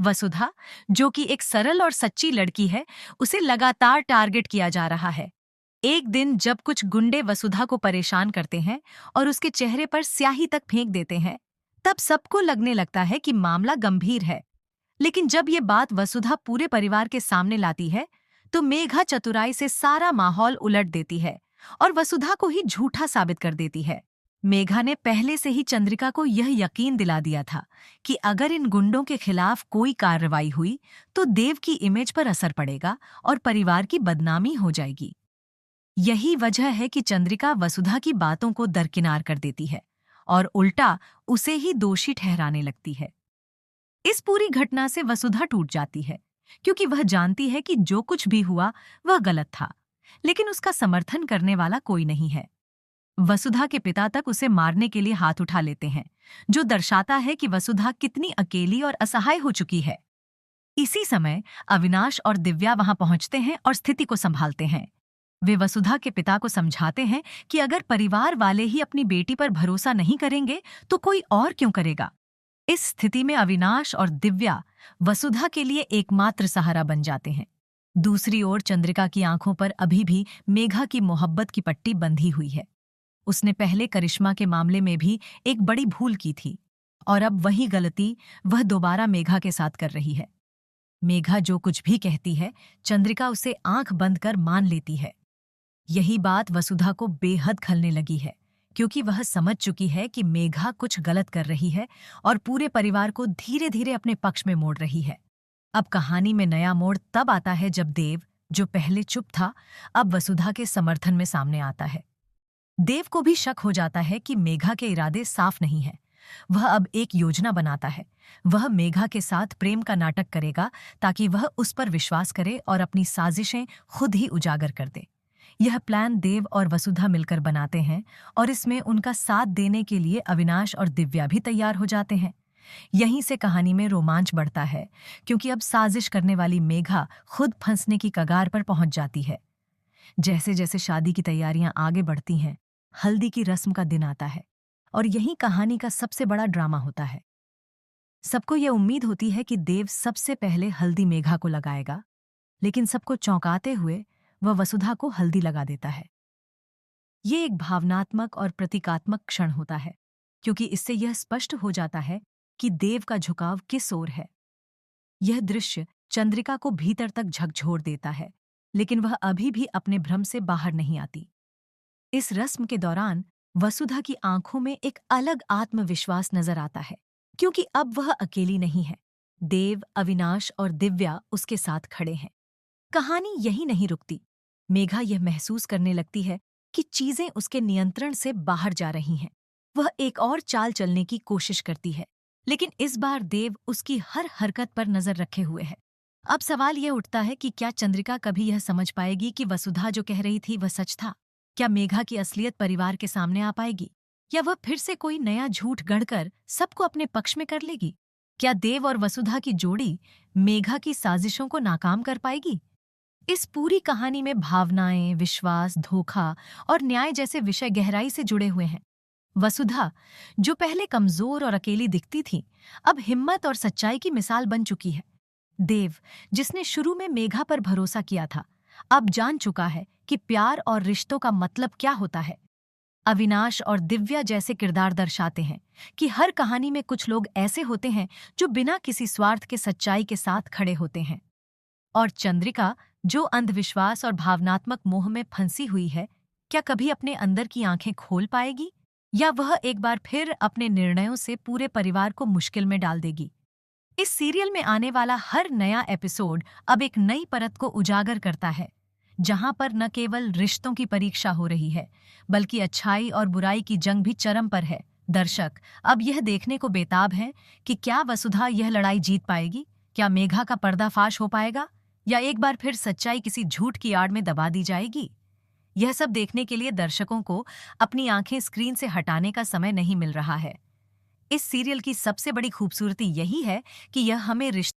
वसुधा, जो कि एक सरल और सच्ची लड़की है, उसे लगातार टारगेट किया जा रहा है। एक दिन जब कुछ गुंडे वसुधा को परेशान करते हैं और उसके चेहरे पर स्याही तक फेंक देते हैं, तब सबको लगने लगता है कि मामला गंभीर है। लेकिन जब ये बात वसुधा पूरे परिवार के सामने लाती है, तो मेघा चतुराई से सारा माहौल उलट देती है और वसुधा को ही झूठा साबित कर देती है। मेघा ने पहले से ही चंद्रिका को यह यकीन दिला दिया था कि अगर इन गुंडों के खिलाफ कोई कार्रवाई हुई तो देव की इमेज पर असर पड़ेगा और परिवार की बदनामी हो जाएगी। यही वजह है कि चंद्रिका वसुधा की बातों को दरकिनार कर देती है और उल्टा उसे ही दोषी ठहराने लगती है। इस पूरी घटना से वसुधा टूट जाती है, क्योंकि वह जानती है कि जो कुछ भी हुआ वह गलत था, लेकिन उसका समर्थन करने वाला कोई नहीं है। वसुधा के पिता तक उसे मारने के लिए हाथ उठा लेते हैं, जो दर्शाता है कि वसुधा कितनी अकेली और असहाय हो चुकी है। इसी समय अविनाश और दिव्या वहां पहुंचते हैं और स्थिति को संभालते हैं। वे वसुधा के पिता को समझाते हैं कि अगर परिवार वाले ही अपनी बेटी पर भरोसा नहीं करेंगे तो कोई और क्यों करेगा। इस स्थिति में अविनाश और दिव्या वसुधा के लिए एकमात्र सहारा बन जाते हैं। दूसरी ओर चंद्रिका की आंखों पर अभी भी मेघा की मोहब्बत की पट्टी बंधी हुई है। उसने पहले करिश्मा के मामले में भी एक बड़ी भूल की थी और अब वही गलती वह दोबारा मेघा के साथ कर रही है। मेघा जो कुछ भी कहती है, चंद्रिका उसे आंख बंद कर मान लेती है। यही बात वसुधा को बेहद खलने लगी है, क्योंकि वह समझ चुकी है कि मेघा कुछ गलत कर रही है और पूरे परिवार को धीरे धीरे अपने पक्ष में मोड़ रही है। अब कहानी में नया मोड़ तब आता है जब देव, जो पहले चुप था, अब वसुधा के समर्थन में सामने आता है। देव को भी शक हो जाता है कि मेघा के इरादे साफ नहीं हैं। वह अब एक योजना बनाता है। वह मेघा के साथ प्रेम का नाटक करेगा ताकि वह उस पर विश्वास करे और अपनी साजिशें खुद ही उजागर कर दे। यह प्लान देव और वसुधा मिलकर बनाते हैं और इसमें उनका साथ देने के लिए अविनाश और दिव्या भी तैयार हो जाते हैं। यहीं से कहानी में रोमांच बढ़ता है, क्योंकि अब साजिश करने वाली मेघा खुद फंसने की कगार पर पहुंच जाती है। जैसे जैसे शादी की तैयारियां आगे बढ़ती हैं, हल्दी की रस्म का दिन आता है और यही कहानी का सबसे बड़ा ड्रामा होता है। सबको यह उम्मीद होती है कि देव सबसे पहले हल्दी मेघा को लगाएगा, लेकिन सबको चौंकाते हुए वह वसुधा को हल्दी लगा देता है। ये एक भावनात्मक और प्रतीकात्मक क्षण होता है, क्योंकि इससे यह स्पष्ट हो जाता है कि देव का झुकाव किस ओर है। यह दृश्य चंद्रिका को भीतर तक झकझोर देता है, लेकिन वह अभी भी अपने भ्रम से बाहर नहीं आती। इस रस्म के दौरान वसुधा की आंखों में एक अलग आत्मविश्वास नजर आता है, क्योंकि अब वह अकेली नहीं है। देव, अविनाश और दिव्या उसके साथ खड़े हैं। कहानी यही नहीं रुकती। मेघा यह महसूस करने लगती है कि चीजें उसके नियंत्रण से बाहर जा रही हैं। वह एक और चाल चलने की कोशिश करती है, लेकिन इस बार देव उसकी हर हरकत पर नजर रखे हुए है। अब सवाल यह उठता है कि क्या चंद्रिका कभी यह समझ पाएगी कि वसुधा जो कह रही थी वह सच था? क्या मेघा की असलियत परिवार के सामने आ पाएगी, या वह फिर से कोई नया झूठ गढ़कर सबको अपने पक्ष में कर लेगी? क्या देव और वसुधा की जोड़ी मेघा की साजिशों को नाकाम कर पाएगी? इस पूरी कहानी में भावनाएं, विश्वास, धोखा और न्याय जैसे विषय गहराई से जुड़े हुए हैं। वसुधा, जो पहले कमजोर और अकेली दिखती थी, अब हिम्मत और सच्चाई की मिसाल बन चुकी है। देव, जिसने शुरू में मेघा पर भरोसा किया था, अब जान चुका है कि प्यार और रिश्तों का मतलब क्या होता है। अविनाश और दिव्या जैसे किरदार दर्शाते हैं कि हर कहानी में कुछ लोग ऐसे होते हैं जो बिना किसी स्वार्थ के सच्चाई के साथ खड़े होते हैं। और चंद्रिका, जो अंधविश्वास और भावनात्मक मोह में फंसी हुई है, क्या कभी अपने अंदर की आंखें खोल पाएगी, या वह एक बार फिर अपने निर्णयों से पूरे परिवार को मुश्किल में डाल देगी? इस सीरियल में आने वाला हर नया एपिसोड अब एक नई परत को उजागर करता है, जहां पर न केवल रिश्तों की परीक्षा हो रही है, बल्कि अच्छाई और बुराई की जंग भी चरम पर है। दर्शक अब यह देखने को बेताब हैं कि क्या वसुधा यह लड़ाई जीत पाएगी, क्या मेघा का पर्दाफाश हो पाएगा, या एक बार फिर सच्चाई किसी झूठ की आड़ में दबा दी जाएगी। यह सब देखने के लिए दर्शकों को अपनी आंखें स्क्रीन से हटाने का समय नहीं मिल रहा है। इस सीरियल की सबसे बड़ी खूबसूरती यही है कि यह हमें रिश्ते